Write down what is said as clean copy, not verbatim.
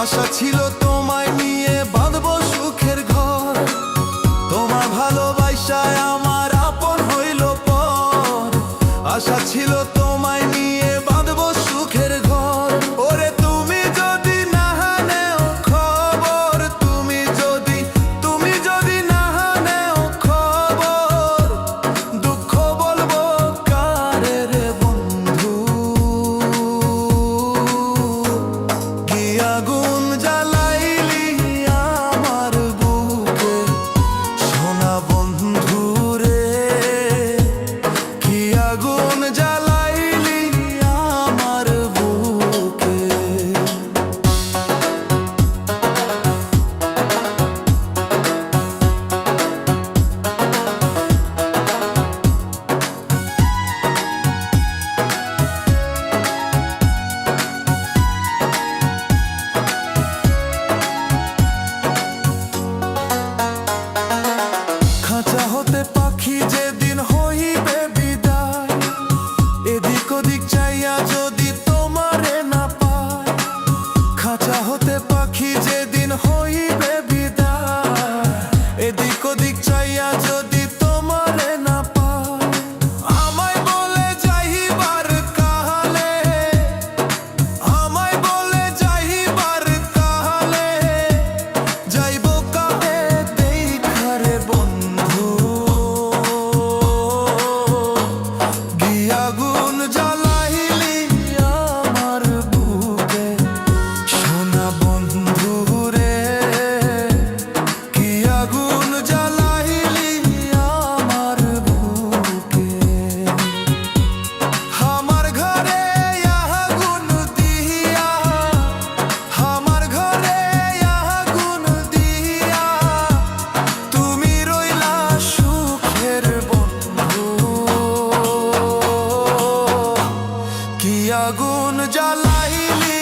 আশা ছিল তোমায় নিয়ে বাঁধবো সুখের ঘর, তোমার ভালোবাসায় আমার আপন হইল পর। আশা ছিল তোমায় নিয়ে বাঁধবো সুখের ঘর। ওরে তুমি যদি না নেও খবর, তুমি যদি না নেও খবর, দুঃখ বলবো কারে রে বন্ধু। কি আগুন জ্বালাইলি আমার বুকে সোনা বন্ধু রে, কি আগুন জ্বালাইলি আমার বুকে। খাঁচা হতে পাখি যেদিন হইবে বিদায়, এদিক ওদিক চাইয়া যদি তোমারে না পায়। খাঁচা হতে পাখি যেদিন হইবে বিদায়, এদিক ওদিক চাইয়া যদি তোমারে না পায়। আমায় বলে যাইবার কালে, আমায় বলে যাইবার কালে, যাইব কাহে দেখারে বন্ধু। কি আগুন জ্বালাইলি আমার বুকে সোনা বন্ধু রে, কি আগুন জ্বালাইলি আমার বুকে। আমার ঘরে আগুন দিয়া, আমার ঘরে আগুন দিয়া, তুমি রইলা সুখের বন্ধু। কি আগুন জ্বালাইলি